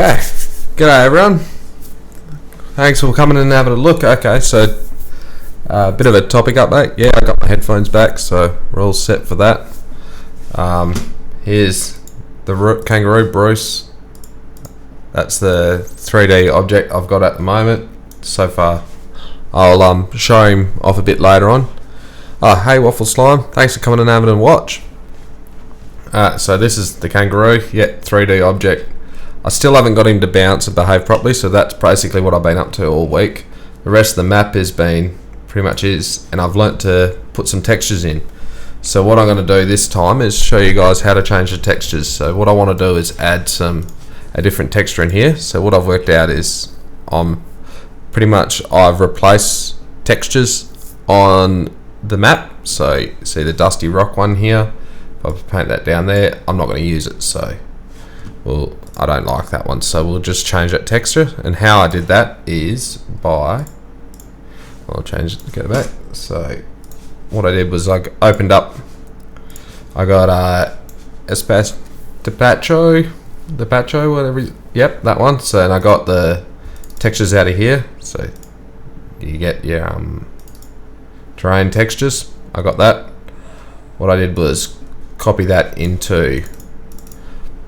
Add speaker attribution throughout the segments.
Speaker 1: Okay, g'day everyone. Thanks for coming in and having a look. Okay, so a bit of a topic update. Yeah, I got my headphones back, so we're all set for that. Here's the kangaroo Bruce. That's the 3D object I've got at the moment. So far, I'll show him off a bit later on. Hey Waffle Slime, thanks for coming and having a watch. So this is the kangaroo, yeah, 3D object. I still haven't got him to bounce and behave properly, so that's basically what I've been up to all week. The rest of the map has been pretty much and I've learnt to put some textures in. So what I'm going to do this time is show you guys how to change the textures. So what I want to do is add a different texture in here. So what I've worked out is I've replaced textures on the map. So you see the dusty rock one here. If I paint that down there, I'm not going to use it, so I don't like that one, so we'll just change that texture. And how I did that is I'll change it, go back. So what I did was I opened up, I got Espacio, whatever, yep, that one. So and I got the textures out of here, so you get your terrain textures. I got that. What I did was copy that into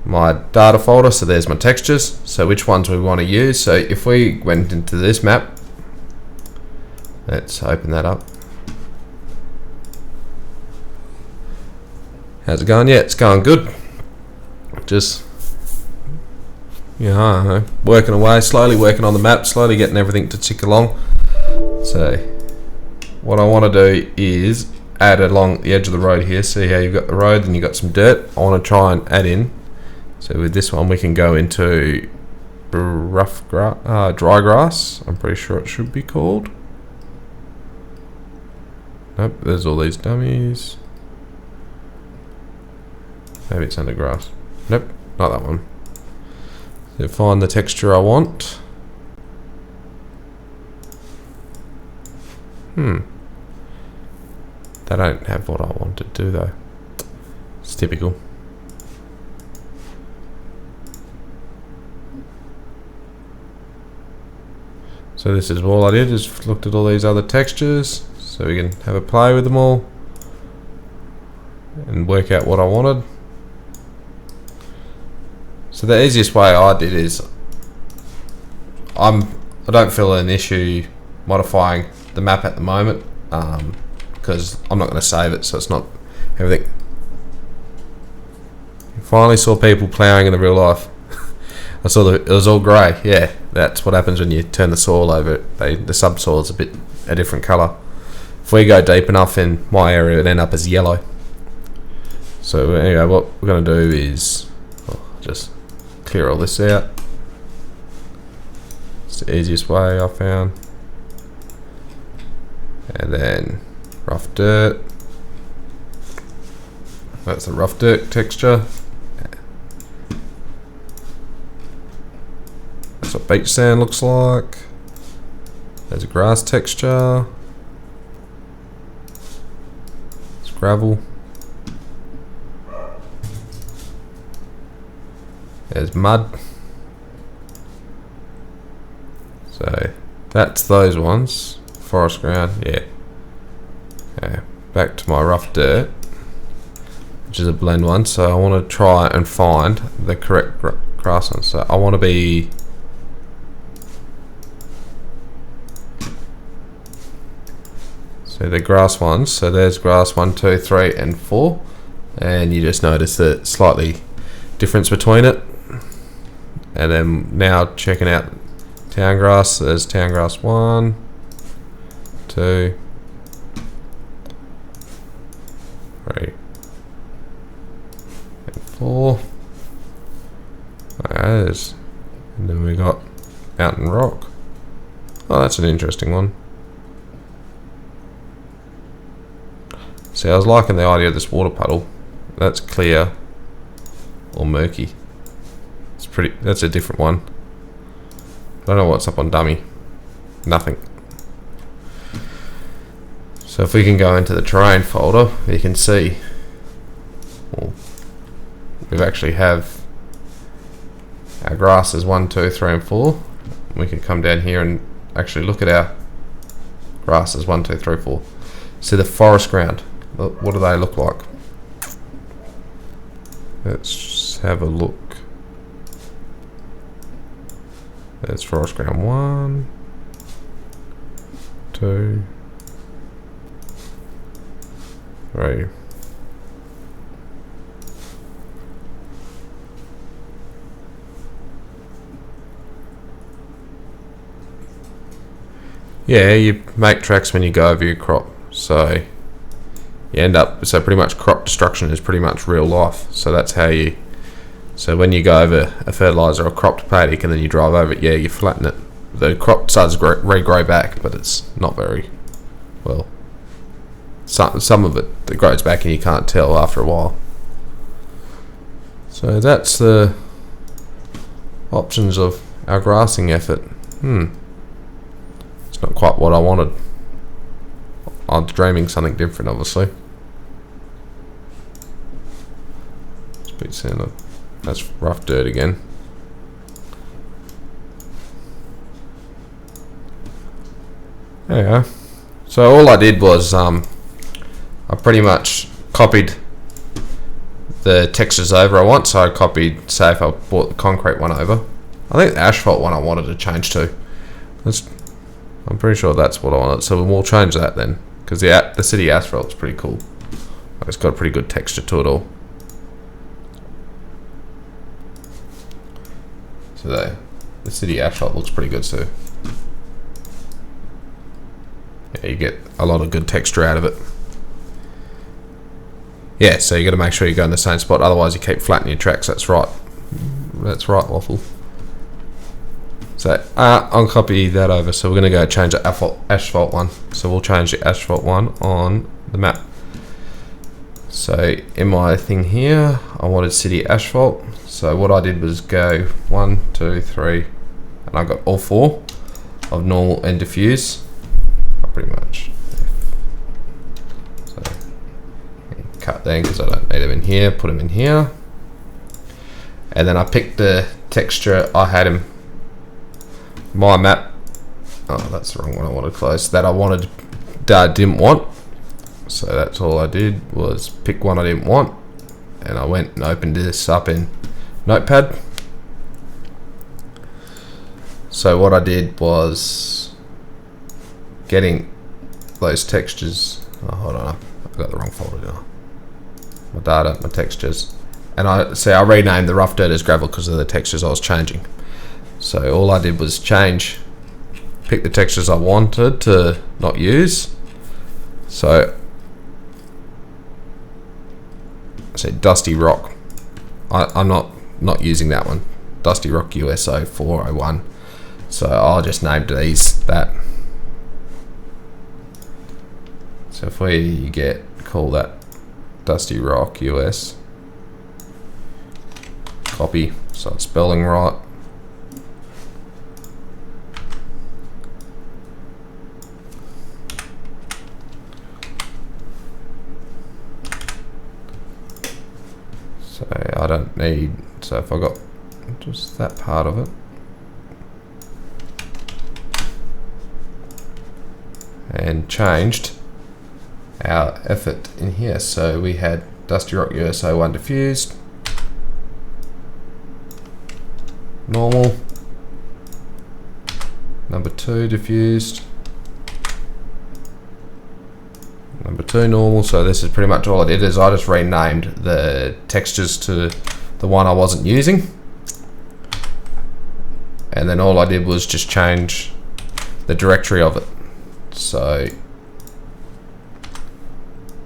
Speaker 1: my data folder, so there's my textures. So which ones we want to use. So if we went into this map, let's open that up. How's it going? Yeah, it's going good. Just working away, slowly working on the map, slowly getting everything to tick along. So what I want to do is add along the edge of the road here. See how you've got the road and you've got some dirt. I want to try and add in. So with this one we can go into dry grass, I'm pretty sure it should be called. Nope, there's all these dummies. Maybe it's under grass. Nope, not that one. So find the texture I want. They don't have what I want to do though. It's typical. So this is all I did, is looked at all these other textures so we can have a play with them all and work out what I wanted. So the easiest way I did is I don't feel an issue modifying the map at the moment, because I'm not going to save it, so it's not everything. Finally saw people ploughing in the real life. I saw it was all grey. Yeah, that's what happens when you turn the soil over. The subsoil is a different colour. If we go deep enough in my area, it end up as yellow. So anyway, what we're going to do is just clear all this out. It's the easiest way I found. And then rough dirt. That's the rough dirt texture. That's what beach sand looks like. There's a grass texture. It's gravel. There's mud. So that's those ones. Forest ground, yeah. Okay, back to my rough dirt, which is a blend one. So I want to try and find the correct grass one. So I want to be the grass ones. So there's grass 1, 2, 3, and 4, and you just notice the slightly difference between it. And then now checking out town grass. There's town grass 1, 2, 3, and 4. And then we got mountain rock. Oh, that's an interesting one. See, I was liking the idea of this water puddle. That's clear or murky. That's a different one. I don't know what's up on dummy. Nothing. So if we can go into the terrain folder, you can see we actually have Our grass is 1, 2, 3, and 4. We can come down here and actually look at our grasses 1, 2, 3, 4. See the forest ground. What do they look like? Let's have a look. There's forest ground 1, 2, 3. Yeah, you make tracks when you go over your crop, so you end up, so pretty much crop destruction is pretty much real life. So that's how you, so when you go over a fertilizer or cropped paddock and then you drive over it, yeah, you flatten it. The crop starts to regrow back, but it's not very well. Some of it that grows back and you can't tell after a while. So that's the options of our grassing effort. It's not quite what I wanted. I was dreaming something different, obviously. Speed center. That's rough dirt again. There you go. So all I did was I pretty much copied the textures over I want. So I copied, say if I brought the concrete one over. I think the asphalt one I wanted to change to. I'm pretty sure that's what I wanted. So we'll change that then, because the city asphalt's pretty cool. It's got a pretty good texture to it all. So the city asphalt looks pretty good too. Yeah, you get a lot of good texture out of it. Yeah, so you got to make sure you go in the same spot, otherwise you keep flattening your tracks. That's right. That's right, Waffle. So I'll copy that over. So we're going to go change the asphalt one. So we'll change the asphalt one on the map. So in my thing here, I wanted city asphalt. So what I did was go 1, 2, 3, and I got all 4 of normal and diffuse. Pretty much. So cut them because I don't need them in here. Put them in here, and then I picked the texture I had in my map. Oh, that's the wrong one I wanted to close. That I wanted, didn't want. So that's all I did was pick one I didn't want, and I went and opened this up in Notepad. So what I did was getting those textures. Oh, hold on, I've got the wrong folder now. My data, my textures, and I renamed the rough dirt as gravel because of the textures I was changing. So all I did was pick the textures I wanted to not use. So I said Dusty Rock. I'm not using that one. Dusty Rock USO 401. So I'll just name these that. So if we call that Dusty Rock US, copy, so it's spelling right. So I don't need, so if I got just that part of it, and changed our effort in here. So we had Dusty Rock USO 1 diffused, normal, number 2 diffused, number 2 normal. So this is pretty much all I did, is I just renamed the textures to the one I wasn't using, and then all I did was just change the directory of it. So,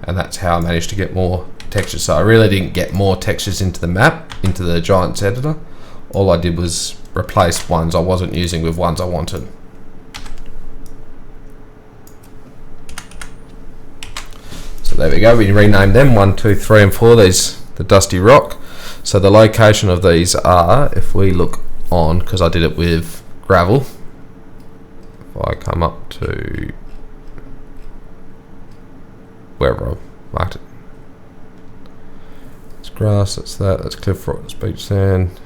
Speaker 1: and that's how I managed to get more textures. So I really didn't get more textures into the map, into the Giants editor. All I did was replace ones I wasn't using with ones I wanted. So there we go, we renamed them 1, 2, 3, and 4, these the Dusty Rock. So the location of these are, if we look on, because I did it with gravel, if I come up to wherever I marked it, it's grass, that's that, that's cliff rock, that's beach sand.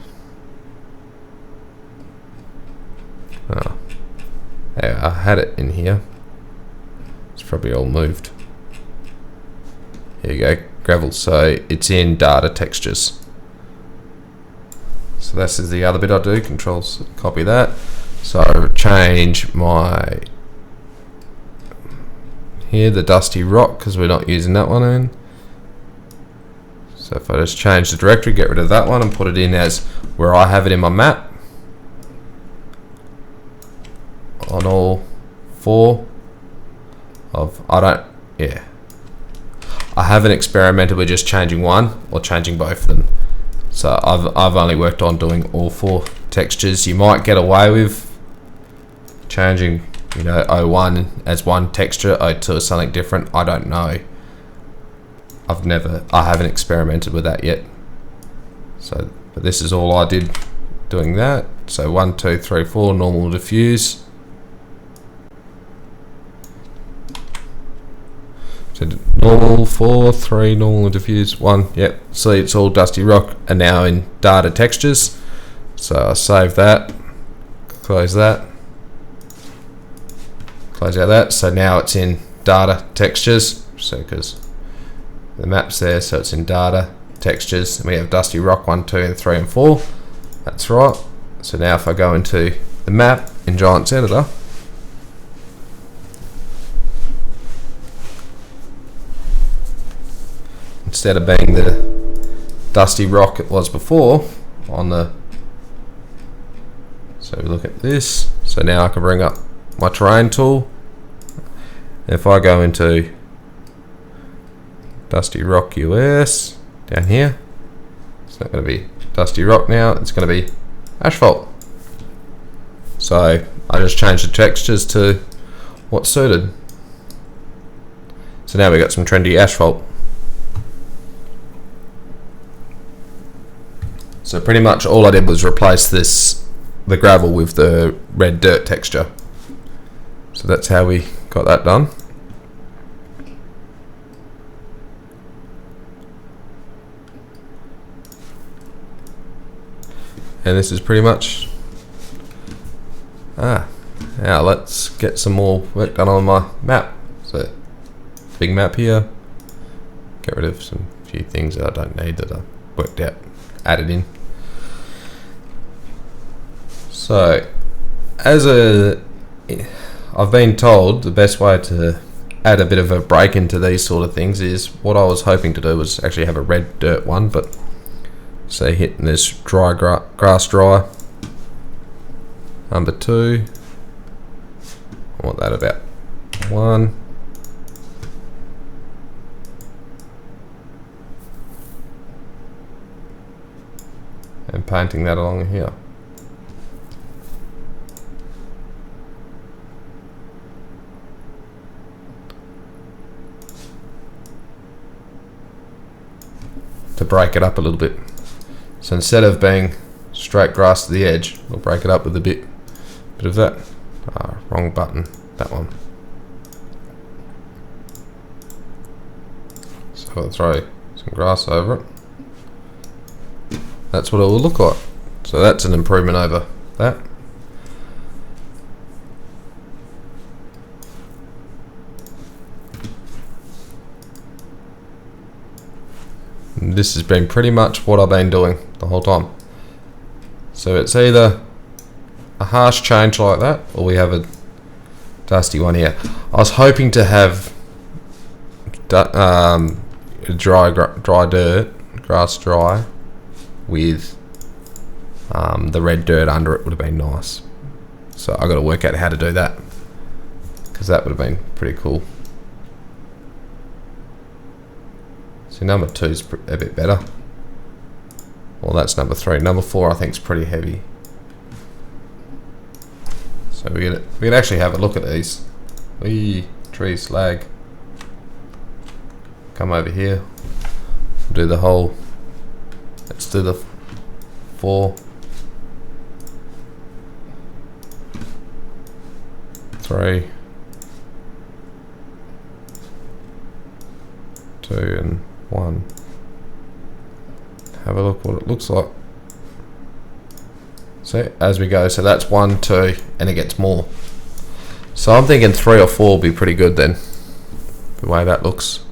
Speaker 1: had it in here. It's probably all moved. Here you go, gravel. So it's in data textures. So this is the other bit I do. Controls copy that. So I change my here the dusty rock because we're not using that one in. So if I just change the directory, get rid of that one and put it in as where I have it in my map on all 4 of I haven't experimented with just changing one or changing both of them. So I've only worked on doing all 4 textures. You might get away with changing, you know, O1 as one texture, O2 is something different. I don't know. I haven't experimented with that yet. So, but this is all I did doing that. So 1, 2, 3, 4, normal diffuse. So normal 4, 3, normal diffuse 1. Yep. See, it's all dusty rock and now in data textures. So I save that, close that, close out that. So now it's in data textures. So because the map's there, so it's in data textures, and we have dusty rock 1, 2, and 3, and 4. That's right. So now if I go into the map in Giants Editor, instead of being the dusty rock it was before on the, so we look at this. So now I can bring up my terrain tool. If I go into Dusty Rock US down here, it's not going to be Dusty Rock now, it's going to be asphalt. So I just changed the textures to what's suited. So now we've got some trendy asphalt. So pretty much all I did was replace the gravel with the red dirt texture. So that's how we got that done. And this is pretty much, now let's get some more work done on my map. So big map here, get rid of some few things that I don't need that I worked out, added in. So I've been told the best way to add a bit of a break into these sort of things is, what I was hoping to do was actually have a red dirt one, but say hitting this dry grass dry number 2, I want that about 1, and painting that along here. To break it up a little bit. So instead of being straight grass to the edge, we'll break it up with a bit of that. Wrong button, that one. So I'll throw some grass over it. That's what it will look like. So that's an improvement over that. And this has been pretty much what I've been doing the whole time. So it's either a harsh change like that, or we have a dusty one here. I was hoping to have dry dirt, grass dry, with the red dirt under it would have been nice. So I got to work out how to do that, because that would have been pretty cool. So number 2 is a bit better. Well, that's number 3. Number 4 I think is pretty heavy. So we can actually have a look at these. Tree slag. Come over here. Do the whole. Let's do the 4, 3, 2, and 1. Have a look what it looks like. So as we go, so that's 1, 2, and it gets more. So I'm thinking 3 or 4 will be pretty good then, the way that looks.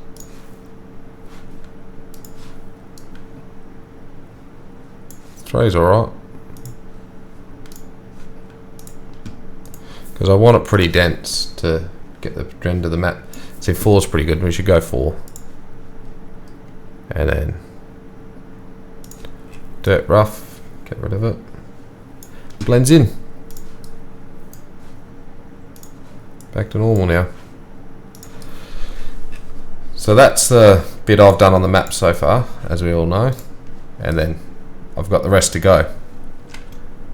Speaker 1: Three's alright. Because I want it pretty dense to get the trend of the map. See, 4's pretty good. We should go 4. And then dirt rough. Get rid of it. Blends in. Back to normal now. So that's the bit I've done on the map so far, as we all know. And then I've got the rest to go.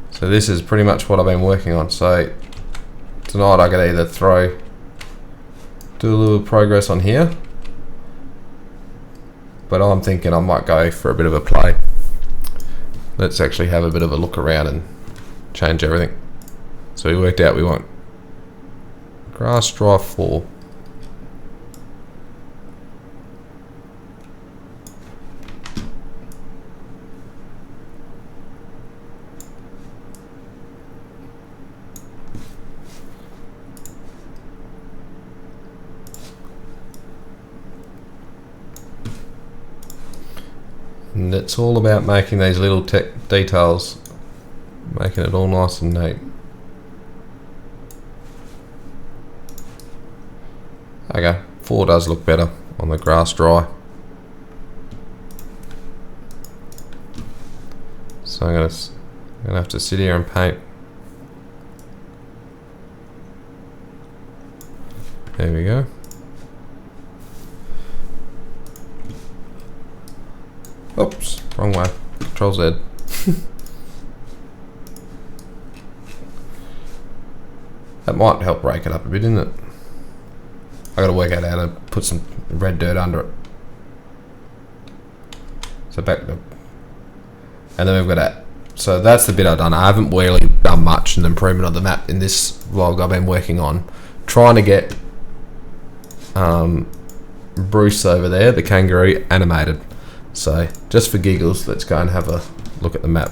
Speaker 1: So this is pretty much what I've been working on. So tonight I could either do a little progress on here, but I'm thinking I might go for a bit of a play. Let's actually have a bit of a look around and change everything. So we worked out we want grass dry 4. And it's all about making these little tech details, making it all nice and neat. Okay, 4 does look better on the grass dry. So I'm gonna have to sit here and paint. There we go. Oops, wrong way. Control Z. That might help break it up a bit, isn't it? I gotta work out how to put some red dirt under it. So back to, and then we've got that. So that's the bit I've done. I haven't really done much in the improvement of the map in this vlog I've been working on. Trying to get Bruce over there, the kangaroo, animated. So just for giggles, let's go and have a look at the map.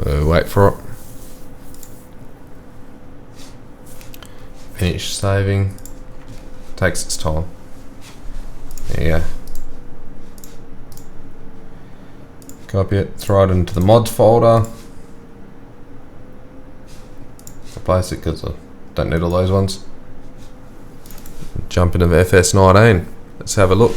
Speaker 1: Wait for it. Finish saving. Takes its time. There you go. Copy it, throw it into the mods folder. Replace it because I don't need all those ones. Jump into FS19. Let's have a look.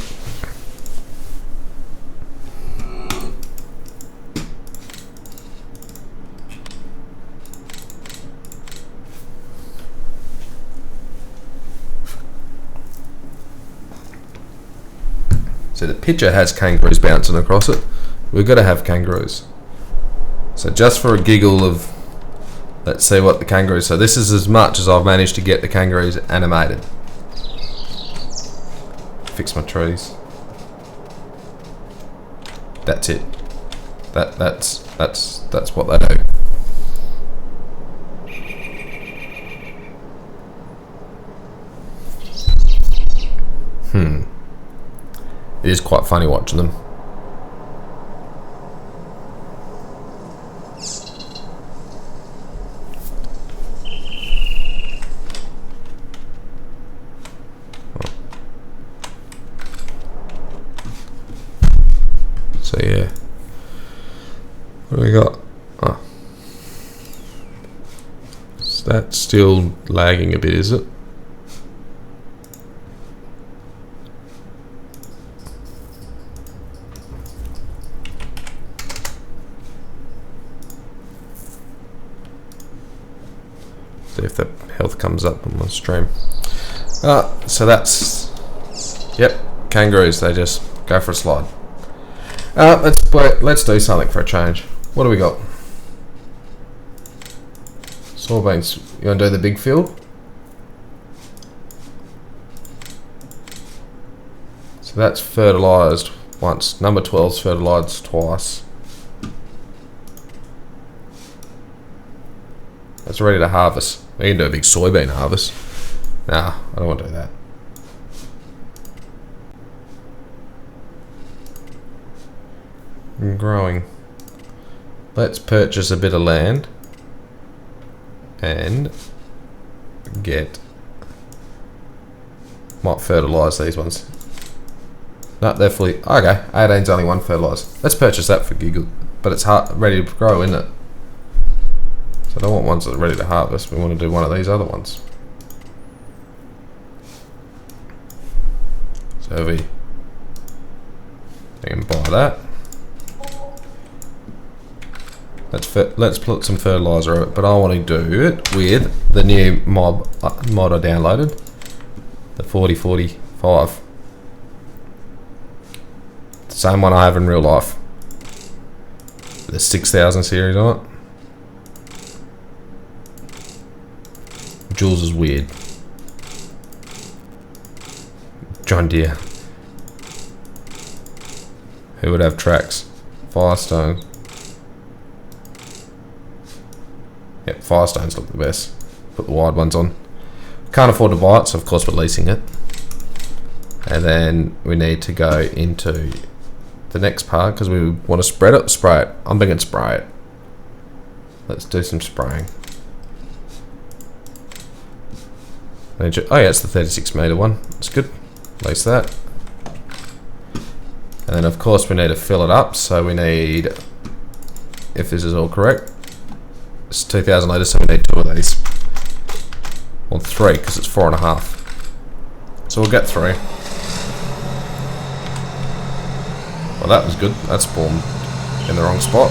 Speaker 1: So the picture has kangaroos bouncing across it. We've got to have kangaroos. So just for a giggle of, let's see what the kangaroos. So this is as much as I've managed to get the kangaroos animated. Fix my trees. That's it. That's what they do. It is quite funny watching them. So yeah, what do we got? Oh. So that's still lagging a bit, is it? See if the health comes up on my stream. So that's, yep, kangaroos, they just go for a slide. Let's do something for a change. What do we got? Soybeans. You want to do the big field? So that's fertilised once. Number 12's fertilised twice. That's ready to harvest. We can do a big soybean harvest. Nah, I don't want to do that. Growing. let's purchase a bit of land and might fertilise these ones. No, they're fully, okay, 18's only one fertilised. Let's purchase that for giggle, but it's ready to grow, isn't it? So I don't want ones that are ready to harvest, we want to do one of these other ones. So we can buy that. Let's put some fertilizer on it, but I want to do it with the new mod I downloaded, the 4045. The same one I have in real life. The 6000 series on it. Jules is weird. John Deere. Who would have tracks? Firestone. Yep, Firestones look the best. Put the wide ones on. Can't afford to buy it, so of course we're leasing it. And then we need to go into the next part because we want to spread it, spray it. I'm thinking spray it. Let's do some spraying. Oh yeah, it's the 36 meter one. It's good. Place that. And then of course we need to fill it up. So we need, if this is all correct, it's 2,000 litres, so we need 2 of these. Well, 3 because it's 4.5. So we'll get 3. Well, that was good. That spawned in the wrong spot.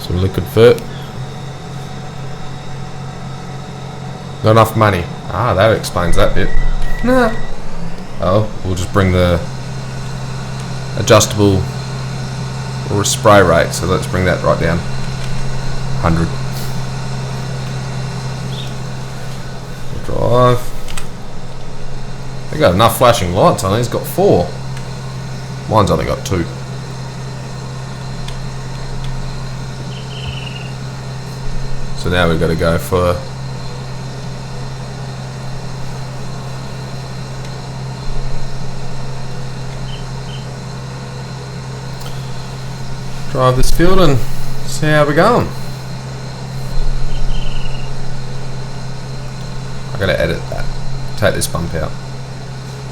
Speaker 1: Some liquid fert. Not enough money. Ah, that explains that bit. Nah. Oh, we'll just bring the adjustable or spray rate, so let's bring that right down. 100. We'll drive. They got enough flashing lights on it. He's got 4. Mine's only got 2. So now we've got to go for drive this field and see how we're going. I gotta edit that. Take this bump out.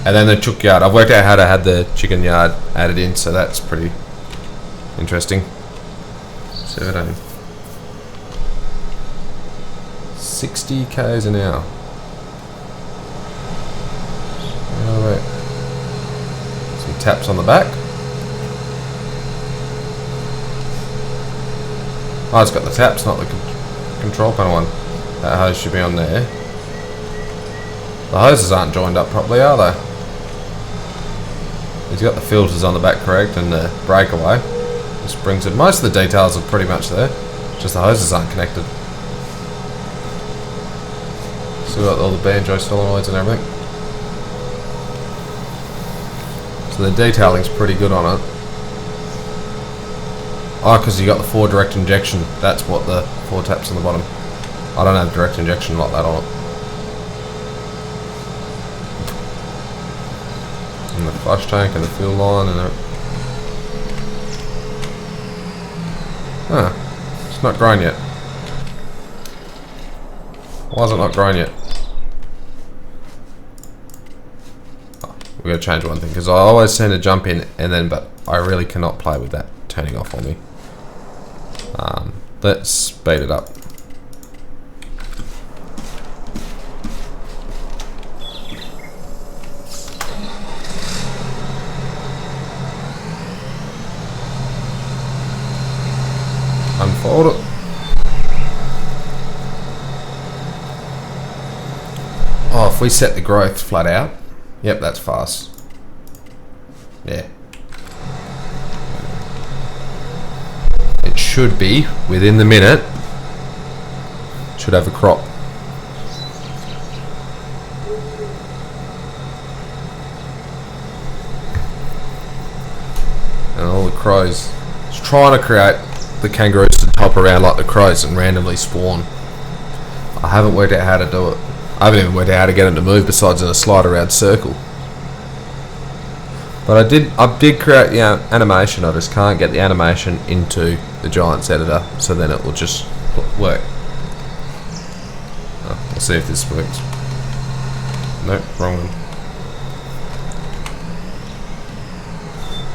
Speaker 1: And then the chook yard. I've worked out how to have the chicken yard added in, so that's pretty interesting. 60 k's an hour. Alright. Some taps on the back. Oh, it's got the taps, not the control panel one. That hose should be on there. The hoses aren't joined up properly, are they? He's got the filters on the back correct and the breakaway. The springs and most of the details are pretty much there. Just the hoses aren't connected. Still got all the banjo solenoids and everything. So the detailing's pretty good on it. Oh, because you got the 4 direct injection. That's what the 4 taps on the bottom. I don't have direct injection like that on it. And the flush tank and the fuel line and everything. Ah, it's not grown yet. Why is it not grown yet? Oh, we've got to change one thing because I always tend to jump in and then, but I really cannot play with that turning off on me. Let's speed it up. Unfold it. Oh, if we set the growth flat out, yep, that's fast. Yeah. It should be within the minute. Should have a crop. And crows. I was trying to create the kangaroos to hop around like the crows and randomly spawn. I haven't worked out how to do it. I haven't even worked out how to get them to move besides in a slide around circle. But I did create the animation. I just can't get the animation into the Giants editor, so then it will just work. Oh, we'll see if this works. Nope, wrong one.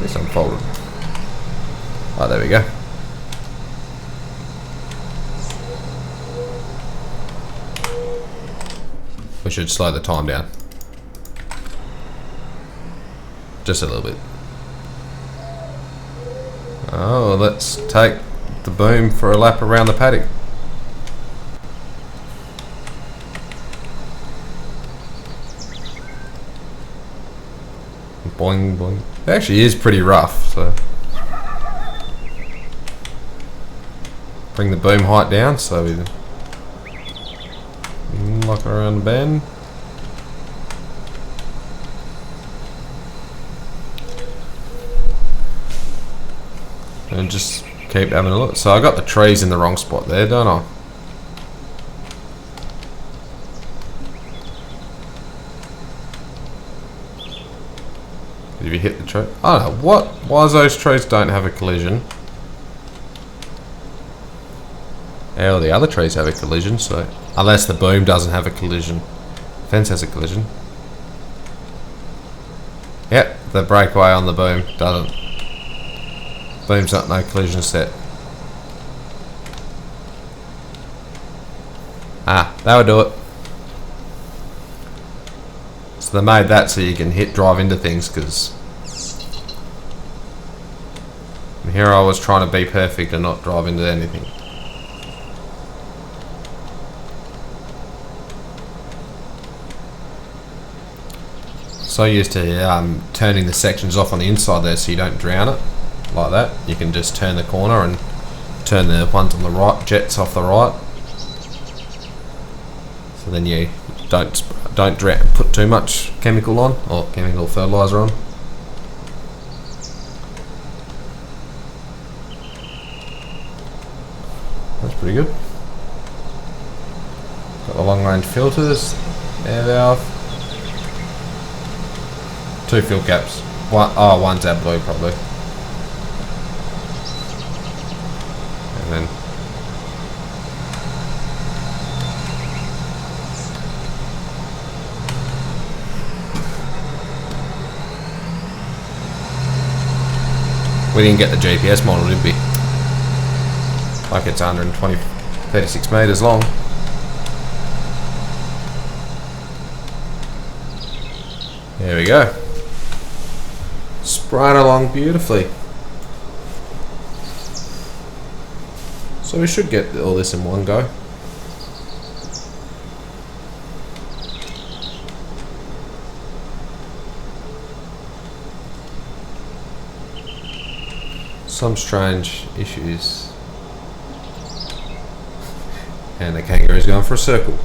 Speaker 1: It's unfolded. Oh, there we go. We should slow the time down. Just a little bit. Oh, let's take the boom for a lap around the paddock. Boing, boing. It actually is pretty rough, so bring the boom height down so we lock it around the bend. And just keep having a look. So I got the trees in the wrong spot there, don't I? Did you hit the tree? I don't know. What? Why those trees don't have a collision? Yeah, the other trees have a collision, so... Unless the boom doesn't have a collision. Fence has a collision. Yep, the breakaway on the boom doesn't. Boom's not no collision set. Ah, that would do it. So they made that so you can drive into things, because here I was trying to be perfect and not drive into anything. So used to turning the sections off on the inside there so you don't drown it like that. You can just turn the corner and turn the ones on the right, jets off the right. So then you don't put too much chemical on, or chemical fertilizer on. That's pretty good. Got the long range filters, air valve, 2 fuel caps. One's AdBlue probably. And then we didn't get the GPS model, did we? Like it's 36 meters long. There we go. Spraying along beautifully. So we should get all this in one go. Some strange issues. And the kangaroo's going for a circle.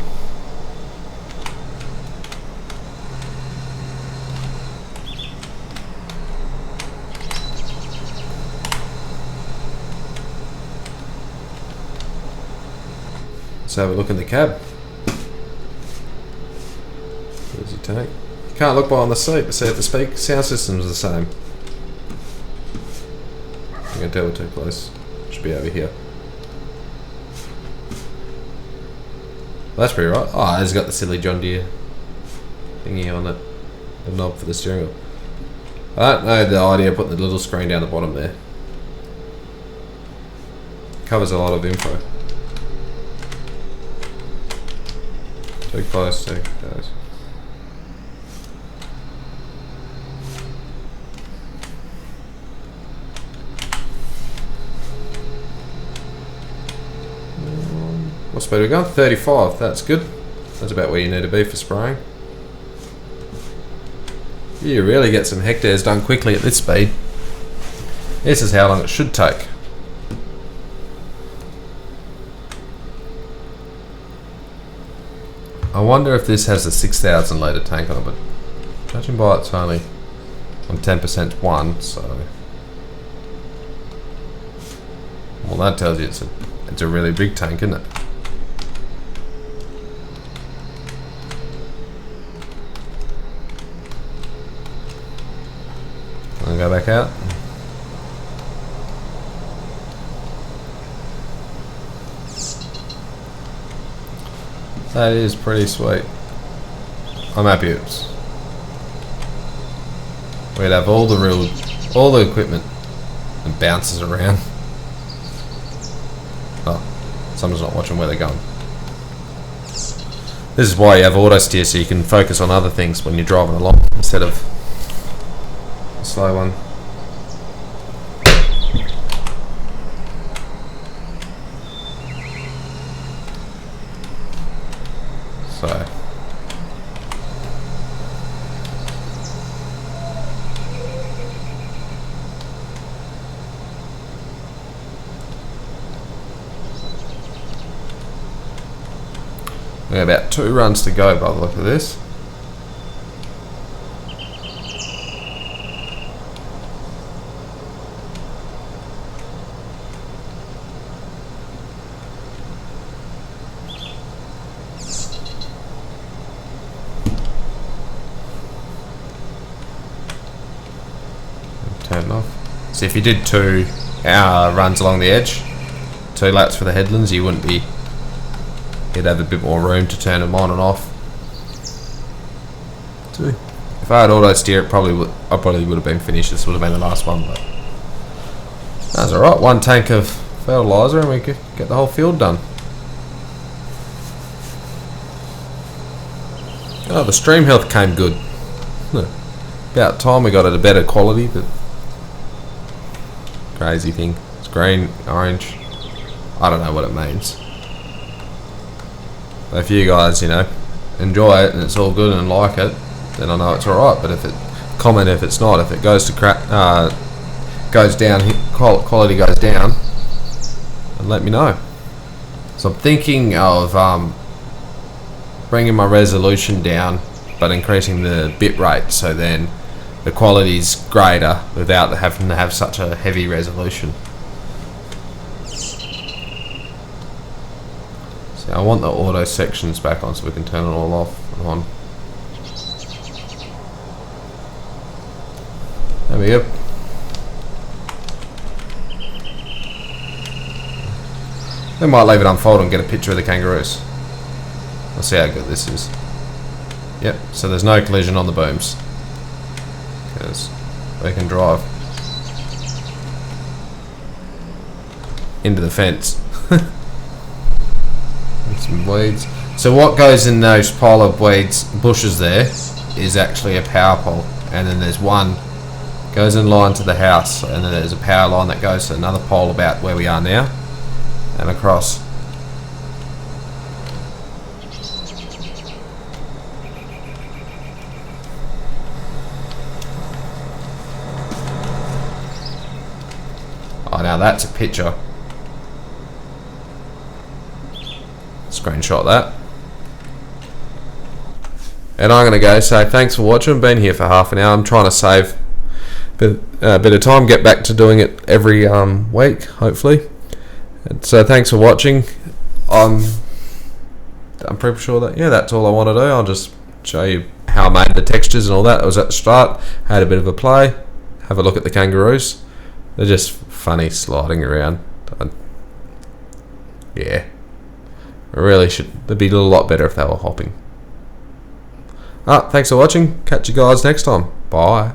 Speaker 1: Let's have a look in the cab. Where's your tank? You can't look behind the seat to see if the sound system's the same. I can tell we're too close. Should be over here. Well, that's pretty right. Oh, it's got the silly John Deere thingy on it. The knob for the steering wheel. I don't know the idea of putting the little screen down the bottom there. Covers a lot of info. Too close, too close. What speed are we going? 35, that's good. That's about where you need to be for spraying. You really get some hectares done quickly at this speed. This is how long it should take. I wonder if this has a 6,000 litre tank on it, but judging by it's only on 10% one, so Well, that tells you it's a really big tank, isn't it? I'll go back out. That is pretty sweet. I'm happy we'd have all the equipment and bounces around. Oh, someone's not watching where they're going. This is why you have auto steer, so you can focus on other things when you're driving along instead of a slow one. So we have about 2 runs to go by the look of this. Turn it off. So if you did 2 runs along the edge, 2 laps for the headlands, you wouldn't be. You'd have a bit more room to turn them on and off. If I had auto steer, I probably would have been finished. This would have been the last one, but that's alright. 1 tank of fertilizer and we could get the whole field done. Oh, the stream health came good. About time we got it a better quality, but crazy thing. It's green, orange. I don't know what it means. But if you guys, enjoy it and it's all good and like it, then I know it's alright. But if it's not, if it goes to goes down, quality goes down, then let me know. So I'm thinking of bringing my resolution down, but increasing the bit rate, so then the quality's greater without having to have such a heavy resolution. I want the auto sections back on so we can turn it all off and on. There we go. We might leave it unfold and get a picture of the kangaroos. We'll see how good this is. Yep, so there's no collision on the booms, because we can drive into the fence. Some weeds. So what goes in those pile of weeds, bushes there, is actually a power pole, and then there's one goes in line to the house, and then there's a power line that goes to another pole about where we are now and across. Oh, now that's a picture. Screenshot that. And I'm going to go say thanks for watching. Been here for half an hour. I'm trying to save a bit of time, get back to doing it every week, hopefully. And so thanks for watching. I'm pretty sure that, yeah, that's all I want to do. I'll just show you how I made the textures and all that. I was at the start, had a bit of a play, have a look at the kangaroos. They're just funny sliding around. Yeah. Really they'd be a lot better if they were hopping. Thanks for watching. Catch you guys next time. Bye.